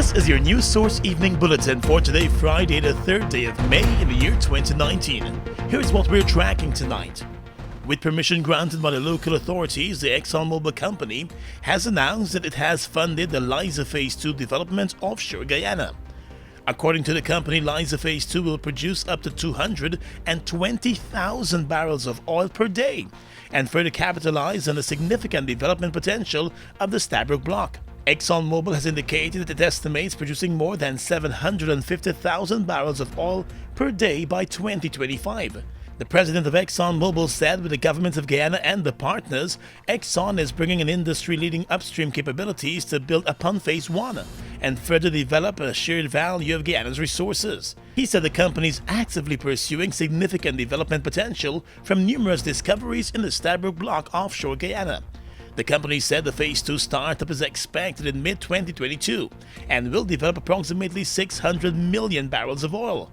This is your News Source Evening Bulletin for today, Friday, the 3rd day of May in the year 2019. Here's what we're tracking tonight. With permission granted by the local authorities, the Exxon company has announced that it has funded the Liza Phase 2 development offshore Guyana. According to the company, Liza Phase 2 will produce up to 220,000 barrels of oil per day and further capitalize on the significant development potential of the Stabroek Block. ExxonMobil has indicated that it estimates producing more than 750,000 barrels of oil per day by 2025. The president of ExxonMobil said with the governments of Guyana and the partners, Exxon is bringing an industry-leading upstream capabilities to build upon Phase 1 and further develop a shared value of Guyana's resources. He said the company is actively pursuing significant development potential from numerous discoveries in the Stabroek Block offshore Guyana. The company said the Phase 2 startup is expected in mid-2022 and will develop approximately 600 million barrels of oil.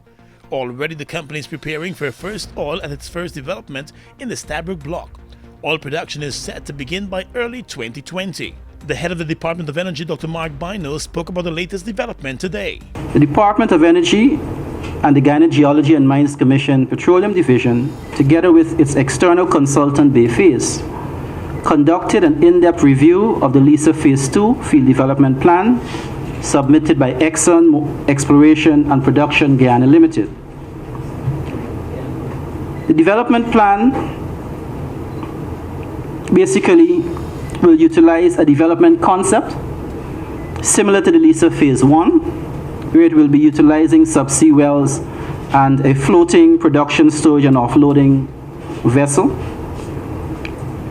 Already the company is preparing for first oil at its first development in the Stabroek Block. Oil production is set to begin by early 2020. The head of the Department of Energy, Dr. Mark Bino, spoke about the latest development today. The Department of Energy and the Guyana Geology and Mines Commission Petroleum Division, together with its external consultant Bayphase, conducted an in-depth review of the Liza Phase 2 field development plan submitted by Exxon Exploration and Production Guyana Limited. The development plan basically will utilize a development concept similar to the Liza Phase 1, where it will be utilizing subsea wells and a floating production storage and offloading vessel.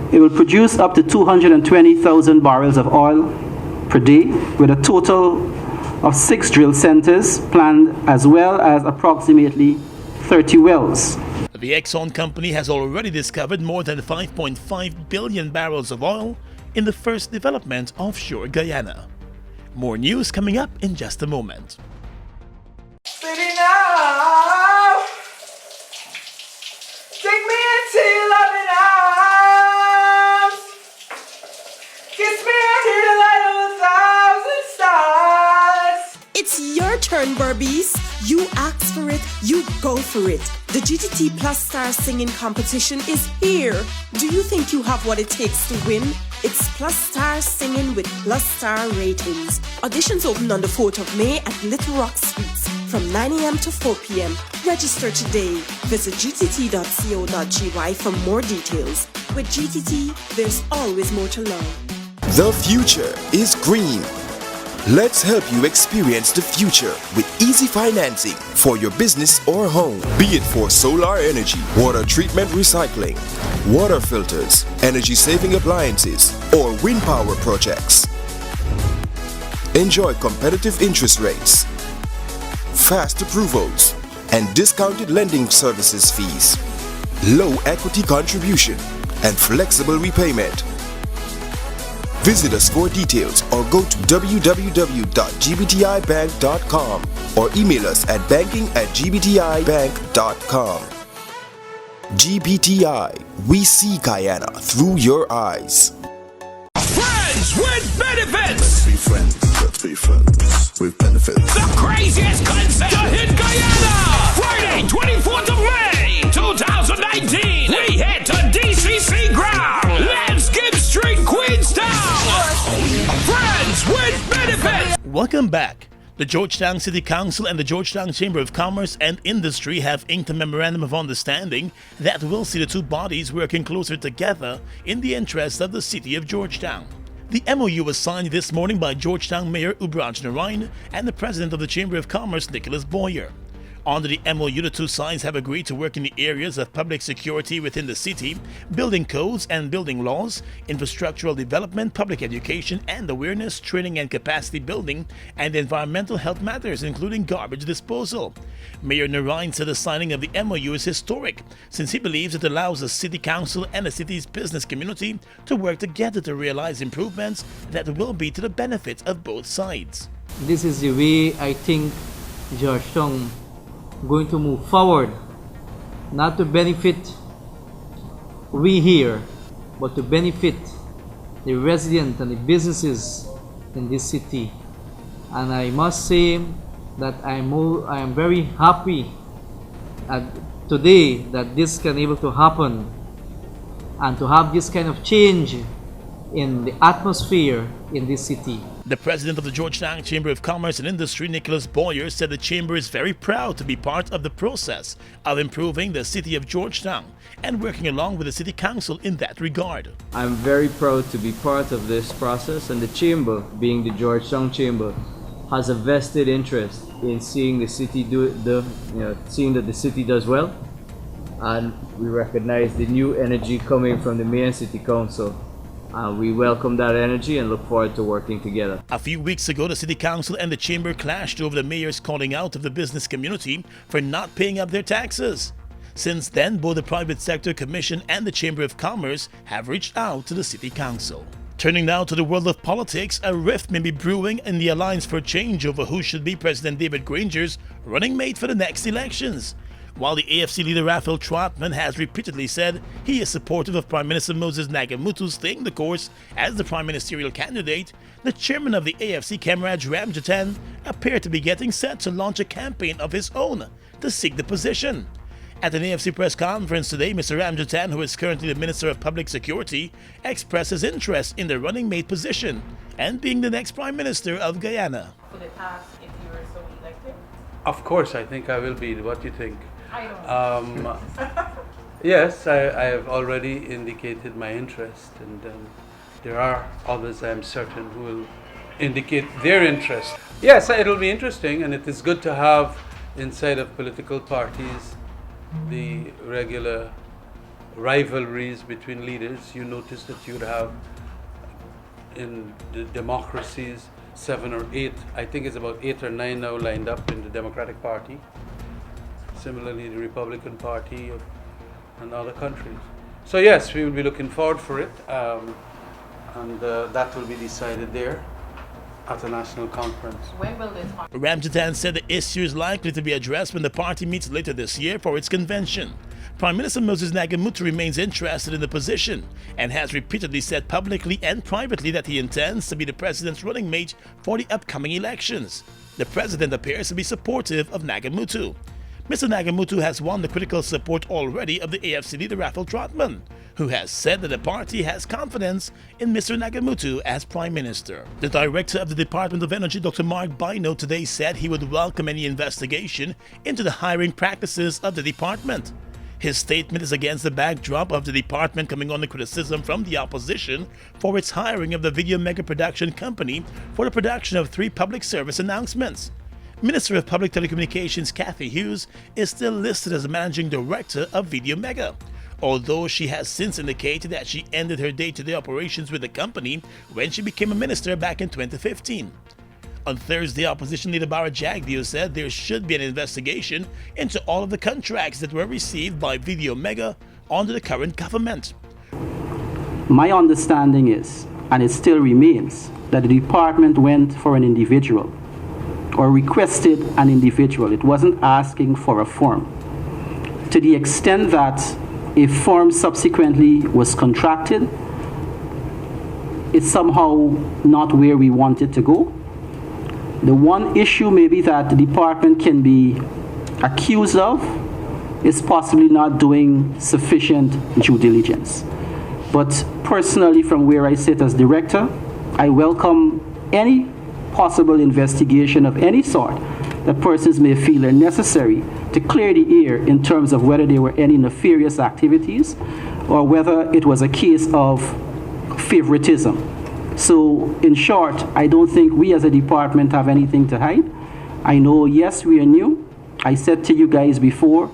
It will produce up to 220,000 barrels of oil per day with a total of 6 drill centers planned as well as approximately 30 wells. The Exxon company has already discovered more than 5.5 billion barrels of oil in the first development offshore Guyana. More news coming up in just a moment. Baby, now, take me into your loving arms. Kiss me under the light of 1,000 stars. It's your turn, Barbies. You ask for it, you go for it. The GTT Plus Star Singing Competition is here. Do you think you have what it takes to win? It's Plus Star Singing with Plus Star ratings. Auditions open on the 4th of May at Little Rock Suites from 9 a.m. to 4 p.m. Register today. Visit gtt.co.gy for more details. With GTT, there's always more to learn. The future is green. Let's help you experience the future with easy financing for your business or home. Be it for solar energy, water treatment recycling, water filters, energy-saving appliances, or wind power projects. Enjoy competitive interest rates, fast approvals, and discounted lending services fees, low equity contribution, and flexible repayment. Visit us for details or go to www.gbtibank.com or email us at banking@gbtibank.com. GBTI, we see Guyana through your eyes. Friends with benefits! Let's be friends with benefits. The craziest concert to hit Guyana! Friday, 24th of May, 2019! We head to DCC ground! Let's give Street Queenstown! Friends with benefits! Welcome back. The Georgetown City Council and the Georgetown Chamber of Commerce and Industry have inked a memorandum of understanding that will see the two bodies working closer together in the interest of the city of Georgetown. The MOU was signed this morning by Georgetown Mayor Ubraj Narain and the President of the Chamber of Commerce, Nicholas Boyer. Under the MOU, the two sides have agreed to work in the areas of public security within the city, building codes and building laws, infrastructural development, public education and awareness, training and capacity building, and environmental health matters, including garbage disposal. Mayor Narain said the signing of the MOU is historic, since he believes it allows the city council and the city's business community to work together to realize improvements that will be to the benefit of both sides. This is the way I think Georgetown going to move forward, not to benefit we here, but to benefit the residents and the businesses in this city And I must say that I am very happy today that this can able to happen and to have this kind of change in the atmosphere in this city. The president of the Georgetown Chamber of Commerce and Industry, Nicholas Boyer, said the chamber is very proud to be part of the process of improving the city of Georgetown and working along with the city council in that regard. I'm very proud to be part of this process, and the chamber, being the Georgetown Chamber, has a vested interest in seeing the city seeing that the city does well, and we recognize the new energy coming from the mayor and city council. We welcome that energy and look forward to working together. A few weeks ago, the city council and the chamber clashed over the mayor's calling out of the business community for not paying up their taxes. Since then, both the private sector commission and the Chamber of Commerce have reached out to the city council. Turning now to the world of politics, a rift may be brewing in the Alliance for Change over who should be President David Granger's running mate for the next elections. While the AFC leader Raphael Trotman has repeatedly said he is supportive of Prime Minister Moses Nagamootoo staying the course as the prime ministerial candidate, the chairman of the AFC, Comrade Ramjattan, appeared to be getting set to launch a campaign of his own to seek the position. At an AFC press conference today, Mr. Ramjattan, who is currently the Minister of Public Security, expressed his interest in the running mate position and being the next Prime Minister of Guyana. Would it pass if you were so elected? Of course, I think I will be. What do you think? I don't Yes, I have already indicated my interest, and there are others, I am certain, who will indicate their interest. Yes, it'll be interesting, and it is good to have inside of political parties the regular rivalries between leaders. You notice that you'd have in the democracies 7 or 8, I think it's about 8 or 9 now lined up in the Democratic Party. Similarly, the Republican Party and other countries. So yes, we will be looking forward for it, and that will be decided there at a national conference. When will this happen? Ramjattan said the issue is likely to be addressed when the party meets later this year for its convention. Prime Minister Moses Nagamootoo remains interested in the position and has repeatedly said publicly and privately that he intends to be the president's running mate for the upcoming elections. The president appears to be supportive of Nagamootoo. Mr. Nagamootoo has won the critical support already of the AFC leader Raphael Trotman, who has said that the party has confidence in Mr. Nagamootoo as Prime Minister. The director of the Department of Energy, Dr. Mark Bino, today said he would welcome any investigation into the hiring practices of the department. His statement is against the backdrop of the department coming under criticism from the opposition for its hiring of the video mega production company for the production of 3 public service announcements. Minister of Public Telecommunications Cathy Hughes is still listed as the managing director of Video Mega, although she has since indicated that she ended her day-to-day operations with the company when she became a minister back in 2015. On Thursday, opposition leader Bara Jagdeo said there should be an investigation into all of the contracts that were received by Video Mega under the current government. My understanding is, and it still remains, that the department went for an individual or requested an individual. It wasn't asking for a firm. To the extent that a firm subsequently was contracted, it's somehow not where we want it to go. The one issue maybe that the department can be accused of is possibly not doing sufficient due diligence. But personally, from where I sit as director, I welcome any possible investigation of any sort that persons may feel are necessary to clear the air in terms of whether there were any nefarious activities or whether it was a case of favoritism. So, in short, I don't think we as a department have anything to hide. I know, yes, we are new. I said to you guys before,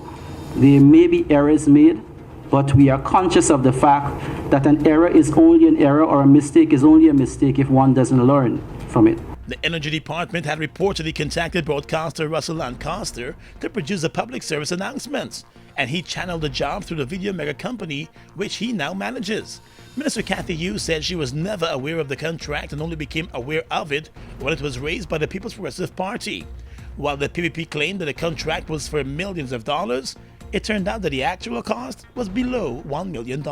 there may be errors made, but we are conscious of the fact that an error is only an error, or a mistake is only a mistake if one doesn't learn from it. The Energy Department had reportedly contacted broadcaster Russell Lancaster to produce a public service announcement, and he channeled the job through the Video Mega company, which he now manages. Minister Cathy Hughes said she was never aware of the contract and only became aware of it when it was raised by the People's Progressive Party. While the PPP claimed that the contract was for millions of dollars, it turned out that the actual cost was below $1 million.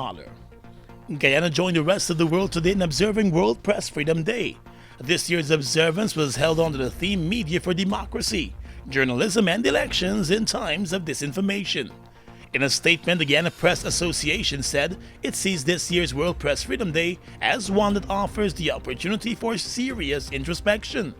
Guyana joined the rest of the world today in observing World Press Freedom Day. This year's observance was held under the theme Media for Democracy, Journalism and Elections in Times of Disinformation. In a statement, the Guyana Press Association said it sees this year's World Press Freedom Day as one that offers the opportunity for serious introspection.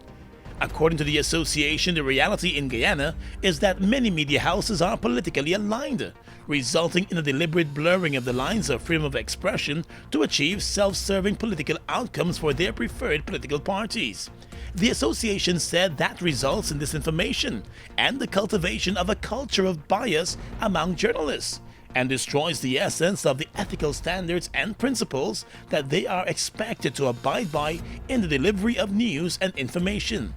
According to the association, the reality in Guyana is that many media houses are politically aligned, resulting in a deliberate blurring of the lines of freedom of expression to achieve self-serving political outcomes for their preferred political parties. The association said that results in disinformation and the cultivation of a culture of bias among journalists, and destroys the essence of the ethical standards and principles that they are expected to abide by in the delivery of news and information.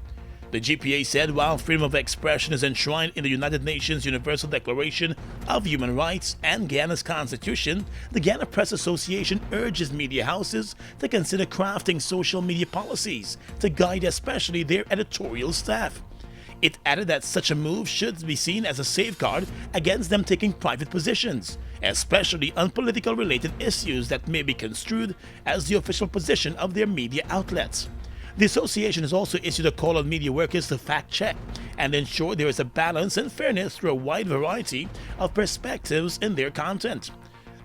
The GPA said while freedom of expression is enshrined in the United Nations Universal Declaration of Human Rights and Guyana's Constitution, the Guyana Press Association urges media houses to consider crafting social media policies to guide especially their editorial staff. It added that such a move should be seen as a safeguard against them taking private positions, especially on political related issues that may be construed as the official position of their media outlets. The association has also issued a call on media workers to fact-check and ensure there is a balance and fairness through a wide variety of perspectives in their content.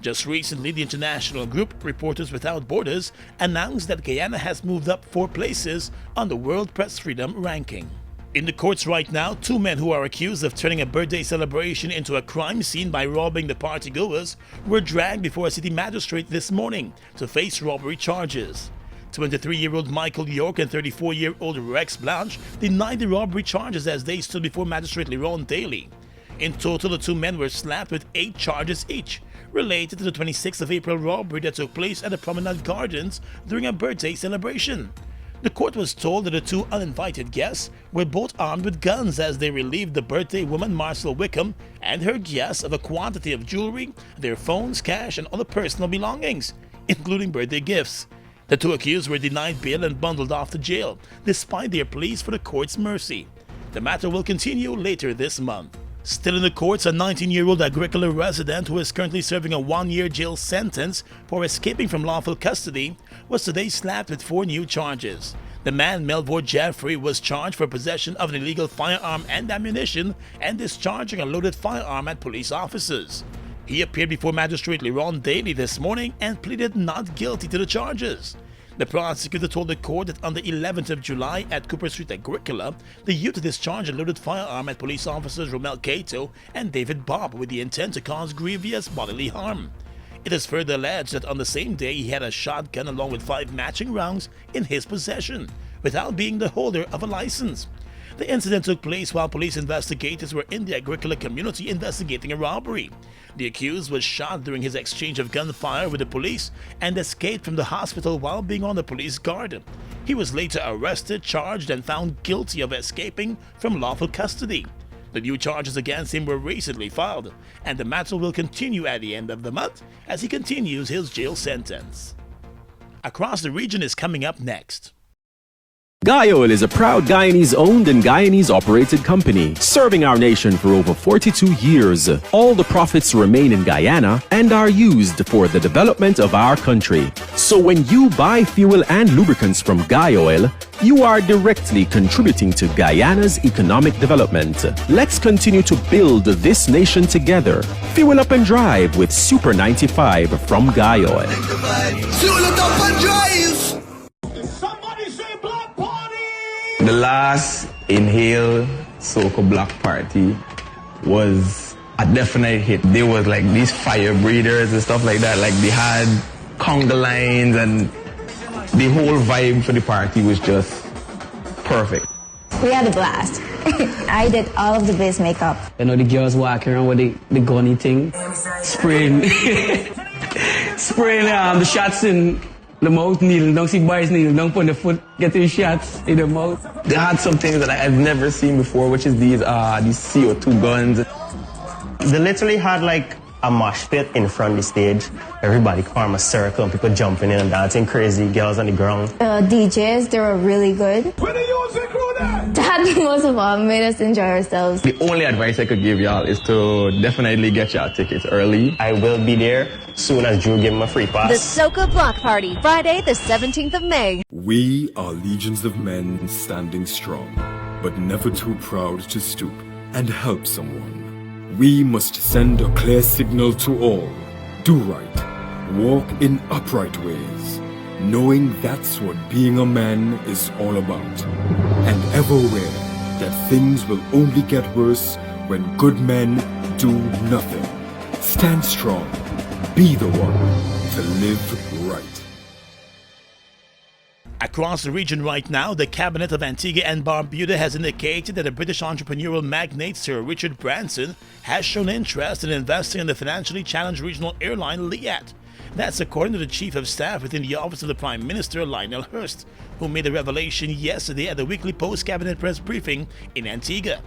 Just recently, the international group Reporters Without Borders announced that Guyana has moved up 4 places on the World Press Freedom ranking. In the courts right now, 2 men who are accused of turning a birthday celebration into a crime scene by robbing the partygoers were dragged before a city magistrate this morning to face robbery charges. 23-year-old Michael York and 34-year-old Rex Blanche denied the robbery charges as they stood before Magistrate Leron Daly. In total, the 2 men were slapped with 8 charges each, related to the 26th of April robbery that took place at the Promenade Gardens during a birthday celebration. The court was told that the 2 uninvited guests were both armed with guns as they relieved the birthday woman Marcel Wickham and her guests of a quantity of jewelry, their phones, cash, and other personal belongings, including birthday gifts. The 2 accused were denied bail and bundled off to jail, despite their pleas for the court's mercy. The matter will continue later this month. Still in the courts, a 19-year-old Agricola resident who is currently serving a 1-year jail sentence for escaping from lawful custody was today slapped with 4 new charges. The man, Melvor Jeffrey, was charged for possession of an illegal firearm and ammunition and discharging a loaded firearm at police officers. He appeared before Magistrate Leron Daly this morning and pleaded not guilty to the charges. The prosecutor told the court that on the 11th of July at Cooper Street, Agricola, the youth discharged a loaded firearm at police officers Romel Cato and David Bob with the intent to cause grievous bodily harm. It is further alleged that on the same day he had a shotgun along with 5 matching rounds in his possession, without being the holder of a license. The incident took place while police investigators were in the Agricola community investigating a robbery. The accused was shot during his exchange of gunfire with the police and escaped from the hospital while being on the police guard. He was later arrested, charged, and found guilty of escaping from lawful custody. The new charges against him were recently filed, and the matter will continue at the end of the month as he continues his jail sentence. Across the Region is coming up next. Guyoil is a proud Guyanese-owned and Guyanese-operated company, serving our nation for over 42 years. All the profits remain in Guyana and are used for the development of our country. So when you buy fuel and lubricants from Guyoil, you are directly contributing to Guyana's economic development. Let's continue to build this nation together. Fuel up and drive with Super 95 from Guyoil. Fuel it up and drive! The last Inhale Soca Block party was a definite hit. There was like these fire breathers and stuff like that. Like they had conga lines and the whole vibe for the party was just perfect. We had a blast. I did all of the base makeup. You know the girls walking around with the gunny thing, spraying, spraying the shots in the mouth, kneel, don't see boys kneel, don't put the foot, get the shots in the mouth. They had some things that I've never seen before, which is these CO2 guns. They literally had like a mosh pit in front of the stage. Everybody form a circle and people jumping in and dancing crazy, girls on the ground. DJs, they were really good. Where the music crew there? They had That most of all made us enjoy ourselves. The only advice I could give y'all is to definitely get your tickets early. I will be there soon as Drew give him a free pass. The Soca Block Party, Friday the 17th of May. We are legions of men standing strong, but never too proud to stoop and help someone. We must send a clear signal to all. Do right. Walk in upright ways, knowing that's what being a man is all about. And ever aware that things will only get worse when good men do nothing. Stand strong. Be the one to live right. Across the region right now, the cabinet of Antigua and Barbuda has indicated that the British entrepreneurial magnate Sir Richard Branson has shown interest in investing in the financially challenged regional airline Liat. That's according to the Chief of Staff within the Office of the Prime Minister, Lionel Hurst, who made the revelation yesterday at the weekly post-cabinet press briefing in Antigua.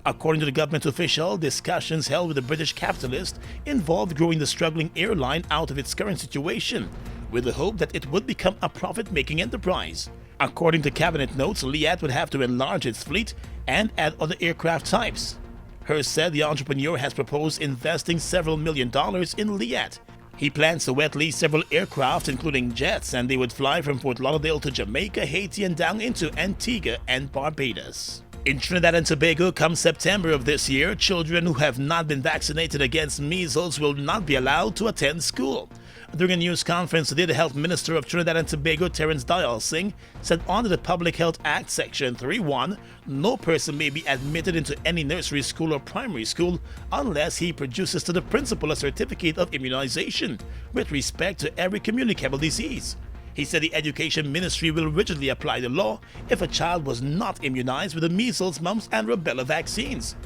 According to the government official, discussions held with the British capitalist involved growing the struggling airline out of its current situation, with the hope that it would become a profit-making enterprise. According to cabinet notes, Liat would have to enlarge its fleet and add other aircraft types. Hurst said the entrepreneur has proposed investing several $1 million in Liat. He plans to wet lease several aircraft, including jets, and they would fly from Fort Lauderdale to Jamaica, Haiti, and down into Antigua and Barbados. In Trinidad and Tobago, come September of this year, children who have not been vaccinated against measles will not be allowed to attend school. During a news conference today, the Health Minister of Trinidad and Tobago, Terence Dial Singh, said under the Public Health Act, Section 3.1, no person may be admitted into any nursery school or primary school unless he produces to the principal a certificate of immunization with respect to every communicable disease. He said the Education Ministry will rigidly apply the law if a child was not immunized with the measles, mumps, and rubella vaccines.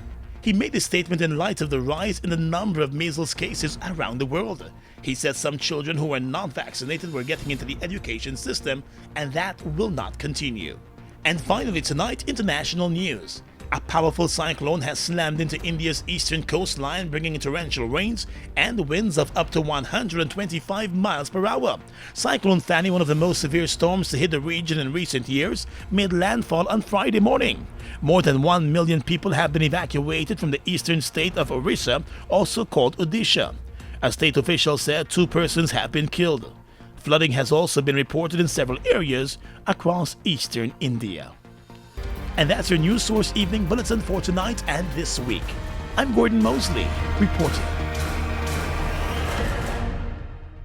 He made this statement in light of the rise in the number of measles cases around the world. He said some children who were not vaccinated were getting into the education system, and that will not continue. And finally tonight, international news. A powerful cyclone has slammed into India's eastern coastline, bringing torrential rains and winds of up to 125 miles per hour. Cyclone Fani, one of the most severe storms to hit the region in recent years, made landfall on Friday morning. More than 1 million people have been evacuated from the eastern state of Orissa, also called Odisha. A state official said 2 persons have been killed. Flooding has also been reported in several areas across eastern India. And that's your News Source Evening Bulletin for tonight and this week. I'm Gordon Mosley, reporting.